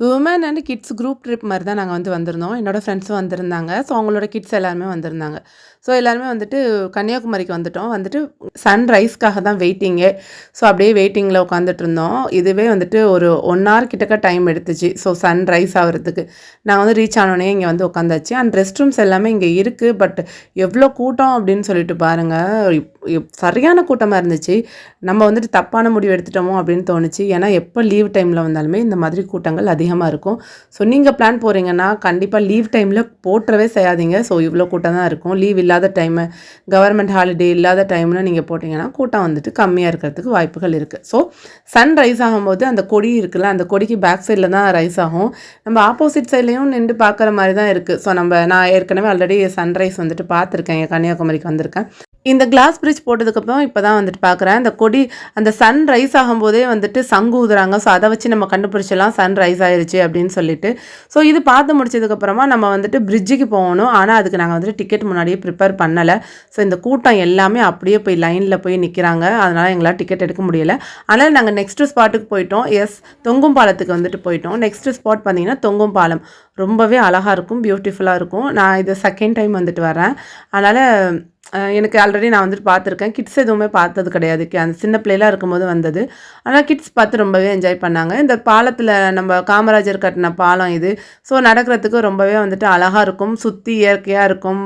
Women and kids group trip மாதிரி தான் நாங்கள் வந்து வந்திருந்தோம். என்னோடய ஃப்ரெண்ட்ஸும் வந்திருந்தாங்க. ஸோ அவங்களோட கிட்ஸ் எல்லாருமே வந்திருந்தாங்க. ஸோ எல்லாருமே வந்துட்டு கன்னியாகுமரிக்கு வந்துட்டோம். வந்துட்டு சன்ரைஸ்க்காக தான் வெயிட்டிங்கே. ஸோ அப்படியே வெயிட்டிங்கில் உட்காந்துட்டு இருந்தோம். இதுவே வந்துட்டு ஒரு 1 ஹவர் கிட்டக்க டைம் எடுத்துச்சு. ஸோ சன்ரைஸ் ஆகிறதுக்கு நாங்கள் வந்து ரீச் ஆனோடனே இங்கே வந்து உட்காந்தாச்சு. அண்ட் ரெஸ்ட் ரூம்ஸ் எல்லாமே இங்கே இருக்குது. பட் எவ்வளோ கூட்டம் அப்படின்னு சொல்லிட்டு பாருங்கள். சரியான கூட்டமாக இருந்துச்சு. நம்ம வந்துட்டு தப்பான முடிவு எடுத்துட்டோமோ அப்படின்னு தோணுச்சு. ஏன்னா எப்போ லீவ் டைமில் வந்தாலுமே இந்த மாதிரி கூட்டங்கள் அதிகமாக இருக்கும். ஸோ நீங்கள் பிளான் போகிறீங்கன்னா கண்டிப்பாக லீவ் டைமில் போட்டுறவே செய்யாதீங்க. ஸோ இவ்வளோ கூட்டம் தான் இருக்கும். லீவ் இல்லாத டைமு, கவர்மெண்ட் ஹாலிடே இல்லாத டைமில் நீங்கள் போட்டிங்கன்னா கூட்டம் வந்துட்டு கம்மியாக இருக்கிறதுக்கு வாய்ப்புகள் இருக்குது. ஸோ சன் ரைஸ் ஆகும்போது அந்த கொடி இருக்குல்ல, அந்த கொடிக்கு பேக் சைடில் தான் ரைஸ் ஆகும். நம்ம ஆப்போசிட் சைட்லேயும் நின்று பார்க்குற மாதிரி தான் இருக்குது. ஸோ நான் ஏற்கனவே ஆல்ரெடி சன்ரைஸ் வந்துட்டு பார்த்துருக்கேன். கன்னியாகுமரிக்கு வந்திருக்கேன். இந்த கிளாஸ் பிரிட்ஜ் போட்டதுக்கப்புறம் இப்போ தான் வந்துட்டு பார்க்குறேன். அந்த கொடி அந்த சன் ரைஸ் ஆகும்போதே வந்துட்டு சங்கு ஊதுறாங்க. ஸோ அதை வச்சு நம்ம கண்டுபிடிச்சலாம் சன் ரைஸ் ஆயிடுச்சு அப்படின்னு சொல்லிட்டு. ஸோ இது பார்த்து முடிச்சதுக்கப்புறமா நம்ம வந்துட்டு பிரிட்ஜுக்கு போகணும். ஆனால் அதுக்கு நாங்கள் வந்துட்டு டிக்கெட் முன்னாடியே ப்ரிப்பேர் பண்ணலை. ஸோ இந்த கூட்டம் எல்லாமே அப்படியே போய் லைனில் போய் நிற்கிறாங்க. அதனால் எங்களால் டிக்கெட் எடுக்க முடியலை. அதனால் நாங்கள் நெக்ஸ்ட்டு ஸ்பாட்டுக்கு போயிட்டோம். தொங்கும் பாலத்துக்கு வந்துட்டு போயிட்டோம். நெக்ஸ்ட்டு ஸ்பாட் பார்த்திங்கன்னா தொங்கும் பாலம். ரொம்பவே அழகாக இருக்கும், பியூட்டிஃபுல்லாக இருக்கும். நான் இது செகண்ட் டைம் வந்துட்டு வரேன். அதனால் எனக்கு ஆல்ரெடி நான் வந்துட்டு பார்த்துருக்கேன். கிட்ஸ் எதுவுமே பார்த்தது கிடையாது. அந்த சின்ன பிள்ளைலாம் இருக்கும்போது வந்தது. ஆனால் கிட்ஸ் பார்த்து ரொம்பவே என்ஜாய் பண்ணாங்க. இந்த பாலத்தில் நம்ம காமராஜர் கட்டின பாலம் இது. ஸோ நடக்கிறதுக்கு ரொம்பவே வந்துட்டு அழகாக இருக்கும். சுற்றி இயற்கையாக இருக்கும்.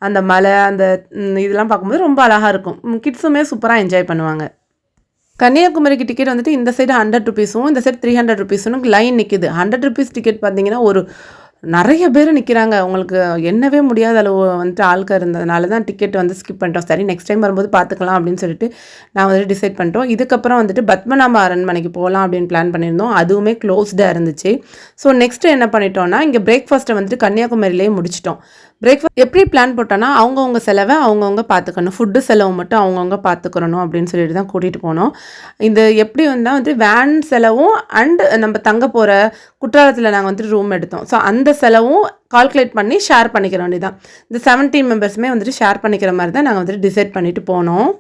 அந்த மலை அந்த இதெல்லாம் பார்க்கும்போது ரொம்ப அழகாக இருக்கும். கிட்ஸுமே சூப்பராக என்ஜாய் பண்ணுவாங்க. கன்னியாகுமரிக்கு டிக்கெட் வந்துட்டு இந்த சைடு 100 ருபீஸும் இந்த சைடு 300 ருபீஸும் லைன் நிற்கிது. 100 ருபீஸ் டிக்கெட் பார்த்தீங்கன்னா நிறைய பேர் நிற்கிறாங்க. உங்களுக்கு எண்ணவே முடியாத அளவு வந்துட்டு ஆட்கள் இருந்ததுனால தான் டிக்கெட் வந்து ஸ்கிப் பண்ணிட்டோம். சரி நெக்ஸ்ட் டைம் வரும்போது பார்த்துக்கலாம் அப்படின்னு சொல்லிட்டு நான் வந்துட்டு டிசைட் பண்ணிட்டோம். இதுக்கப்புறம் வந்துட்டு பத்மநாப அரண்மனைக்கு போகலாம் அப்படின்னு பிளான் பண்ணியிருந்தோம். அதுவுமே க்ளோஸ்டாக இருந்துச்சு. ஸோ நெக்ஸ்ட்டு என்ன பண்ணிட்டோம்னா இங்கே பிரேக்ஃபாஸ்ட்டை வந்துட்டு கன்னியாகுமரியிலேயே முடிச்சிட்டோம். பிரேக்ஃபாஸ்ட் எப்படி பிளான் போட்டோன்னா அவங்கவுங்க செலவை அவங்கவுங்க பார்த்துக்கணும். ஃபுட்டு செலவு மட்டும் அவங்கவுங்க பார்த்துக்கிறணும் அப்படின்னு சொல்லிட்டு தான் கூட்டிகிட்டு போனோம். இந்த எப்படி வந்தால் வந்து வேன் செலவும் அண்டு நம்ம தங்க போகிற குற்றாலத்தில் நாங்கள் வந்துட்டு ரூம் எடுத்தோம். ஸோ அந்த செலவும் கால்குலேட் பண்ணி ஷேர் பண்ணிக்கிற வேண்டியதான். இந்த 17 மெம்பர்ஸுமே வந்துட்டு ஷேர் பண்ணிக்கிற மாதிரி தான் நாங்கள் வந்துட்டு டிசைட் பண்ணிவிட்டு போனோம்.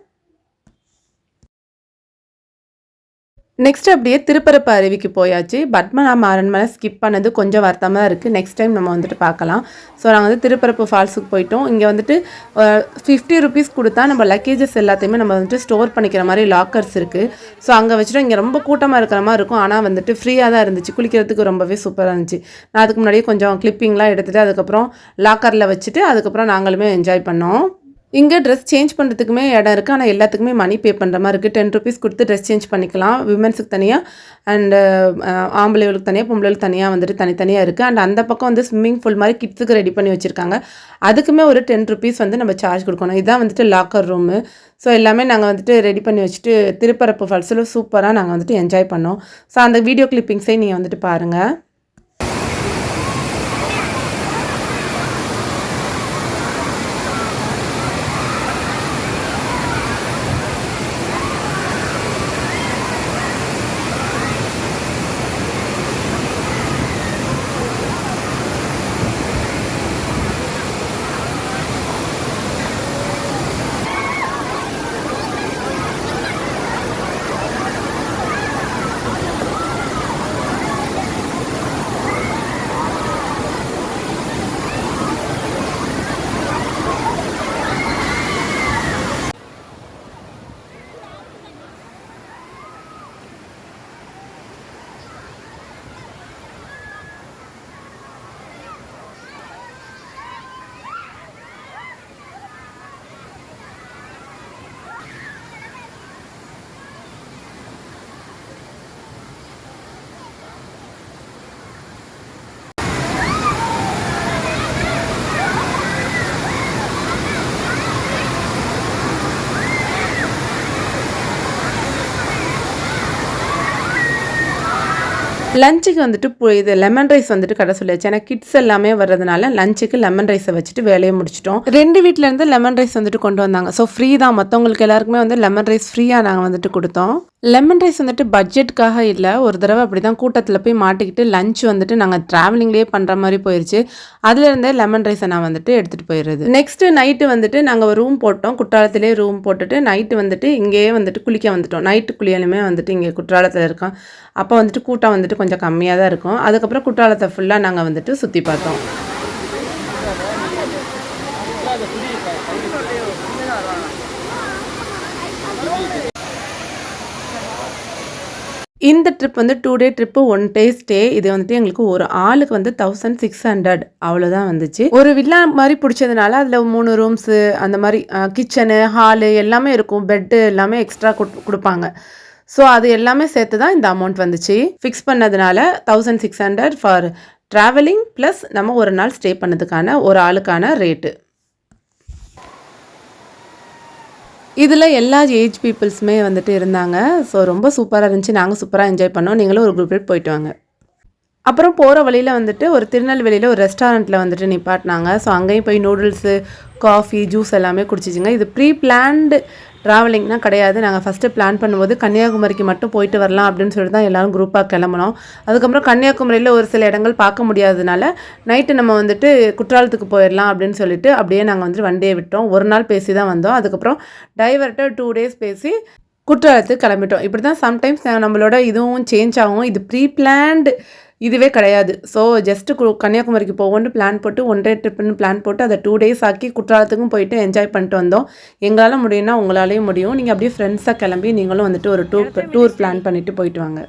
நெக்ஸ்ட் அப்படியே திருப்பரப்பு அருவிக்கு போயாச்சு. பத்மநாப அரண்மனை ஸ்கிப் பண்ணது கொஞ்சம் வருத்தமாக தான் இருக்குது. நெக்ஸ்ட் டைம் நம்ம வந்துட்டு பார்க்கலாம். ஸோ நாங்கள் வந்து திருப்பரப்பு ஃபால்ஸுக்கு போயிட்டோம். இங்கே வந்துட்டு 50 ருபீஸ் கொடுத்தா நம்ம லக்கேஜஸ் எல்லாத்தையுமே நம்ம வந்துட்டு ஸ்டோர் பண்ணிக்கிற மாதிரி லாக்கர்ஸ் இருக்குது. ஸோ அங்கே வச்சுட்டு இங்கே ரொம்ப கூட்டமாக இருக்கிற மாதிரி இருக்கும். ஆனால் வந்துட்டு ஃப்ரீயாக தான் இருந்துச்சு. குளிக்கிறதுக்கு ரொம்பவே சூப்பராக இருந்துச்சு. நான் அதுக்கு முன்னாடியே கொஞ்சம் கிளிப்பிங்லாம் எடுத்துகிட்டு அதுக்கப்புறம் லாக்கரில் வச்சுட்டு அதுக்கப்புறம் நாங்களுமே என்ஜாய் பண்ணோம். இங்கே ட்ரெஸ் சேஞ்ச் பண்ணுறதுக்குமே இடம் இருக்குது. ஆனால் எல்லாத்துக்குமே மணி பே பண்ணுற மாதிரி இருக்குது. 10 ருபீஸ் கொடுத்து ட்ரெஸ் சேஞ்ச் பண்ணிக்கலாம். விமென்ஸுக்கு தனியாக அண்டு ஆம்பளைகளுக்கு தனியாக பொம்பளைகளுக்கு தனியாக வந்துட்டு தனித்தனியாக இருக்குது. அண்ட் அந்த பக்கம் வந்து ஸ்விம்மிங் பூல் மாதிரி கிட்ஸுக்கு ரெடி பண்ணி வச்சுருக்காங்க. அதுக்குமே ஒரு 10 ருபீஸ் வந்து நம்ம சார்ஜ் கொடுக்கணும். இதுதான் வந்துட்டு லாக்கர் ரூமு. ஸோ எல்லாமே நாங்கள் வந்துட்டு ரெடி பண்ணி வச்சுட்டு திருப்பரப்பு ஃபால்ஸில் சூப்பராக நாங்கள் வந்துட்டு என்ஜாய் பண்ணோம். ஸோ அந்த வீடியோ கிளிப்பிங்ஸை நீங்கள் வந்துட்டு பாருங்கள். லஞ்சுக்கு வந்துட்டு இது லெமன் ரைஸ் வந்துட்டு கடை சொல்லியாச்சு. ஏன்னா கிட்ஸ் எல்லாமே வர்றதுனால லஞ்சுக்கு லெமன் ரைஸை வச்சுட்டு வேலையை முடிச்சிட்டோம். 2 வீட்டிலேருந்து லெமன் ரைஸ் வந்துட்டு கொண்டு வந்தாங்க. ஸோ ஃப்ரீ தான். மற்றவங்களுக்கு எல்லாருக்குமே வந்து லெமன் ரைஸ் ஃப்ரீயாக நாங்கள் வந்துட்டு கொடுத்தோம். லெமன் ரைஸ் வந்துட்டு பட்ஜெட்காக இல்ல. ஒரு தடவ அப்படிதான் கூட்டத்தில போய் மாட்டிக்கிட்டு லஞ்ச் வந்துட்டு நாங்க ட்ராவலிங்லேயே பண்ற மாரி போயிருச்சு. அதுலேருந்தே லெமன் ரைஸ நான் வந்துட்டு எடுத்துட்டு போயிறது. நெக்ஸ்ட்டு நைட்டு வந்துட்டு நாங்க ஒரு ரூம் போட்டோம். குற்றாலத்திலேயே ரூம் போட்டுட்டு நைட்டு வந்துட்டு இங்கேயே வந்துட்டு குளிக்க வந்துட்டோம். நைட்டு குளியலுமே வந்துட்டு இங்கே குற்றாலத்தில இருக்கோம். அப்போ வந்துட்டு கூட்டம் வந்துட்டு கொஞ்சம் கம்மியா தான் இருக்கும். அதுக்கப்புறம் குற்றாலத்த ஃபுல்லா நாங்க வந்துட்டு சுத்தி பார்த்தோம். இந்த ட்ரிப் வந்து 2 டே ட்ரிப்பு 1 டே ஸ்டே. இது வந்துட்டு எங்களுக்கு ஒரு ஆளுக்கு வந்து 1600 அவ்வளோதான் வந்துச்சு. ஒரு வில்லா மாரி புடிச்சதுனால அதில 3 ரூம்ஸு அந்த மாரி கிச்சனு, ஹாலு எல்லாமே இருக்கும். பெட்டு எல்லாமே எக்ஸ்ட்ரா குடுப்பாங்க. ஸோ அது எல்லாமே சேர்த்து தான் இந்த அமௌண்ட் வந்துச்சு. ஃபிக்ஸ் பண்ணதுனால 1600 ஃபார் ட்ராவலிங் ப்ளஸ் நம்ம ஒரு நாள் ஸ்டே பண்ணதுக்கான ஒரு ஆளுக்கான ரேட்டு. இதில எல்லா ஏஜ் பீப்பிள்ஸுமே வந்துட்டு இருந்தாங்க. ஸோ ரொம்ப சூப்பரா இருந்துச்சு. நாங்க சூப்பரா என்ஜாய் பண்ணோம். நீங்களும் ஒரு குரூப் ட்ரிப் போயிட்டு வாங்க. அப்புறம் போற வழியில வந்துட்டு ஒரு திருநெல்வேலியில ஒரு ரெஸ்டாரண்ட்ல வந்துட்டு நிப்பாட்டுனாங்க. ஸோ அங்கேயும் போய் நூடுல்ஸு, காஃபி, ஜூஸ் எல்லாமே குடிச்சிச்சுங்க. இது ப்ரீ பிளான்டு ட்ராவலிங்லாம் கிடையாது. நாங்க ஃபஸ்ட்டு பிளான் பண்ணும்போது கன்னியாகுமரிக்கு மட்டும் போயிட்டு வரலாம் அப்படின்னு சொல்லிட்டு தான் எல்லாரும் குரூப்பா கிளம்புனோம். அதுக்கப்புறம் கன்னியாகுமரியில ஒரு சில இடங்கள் பார்க்க முடியாததுனால, நைட்டு நம்ம வந்துட்டு குற்றாலத்துக்கு போயிரலாம் அப்படின்னு சொல்லிட்டு, அப்படியே நாங்க வந்துட்டு வண்டிய விட்டோம். ஒரு நாள் பேசி தான் வந்தோம். அதுக்கப்புறம் டைவர்ட்ட 2 டேஸ் பேசி குற்றாலத்துக்கு கிளம்பிட்டோம். இப்படி தான் சம்டைம்ஸ் நம்மளோட இதுவும் சேஞ்ச் ஆகும். இது ப்ரீ பிளான்டு இதுவே கிடையாது. ஸோ ஜஸ்ட்டு கன்னியாகுமரிக்கு போவோம்னு பிளான் போட்டு 1 டே ட்ரிப்புன்னு பிளான் போட்டு அதை 2 டேஸ் ஆக்கி குற்றாலத்துக்கும் போயிட்டு என்ஜாய் பண்ணிட்டு வந்தோம். எங்களால் முடியும்னா உங்களாலேயும் முடியும். நீங்க அப்படியே ஃப்ரெண்ட்ஸா கிளம்பி நீங்களும் வந்துட்டு ஒரு டூர் பிளான் பண்ணிட்டு போயிட்டு வாங்க.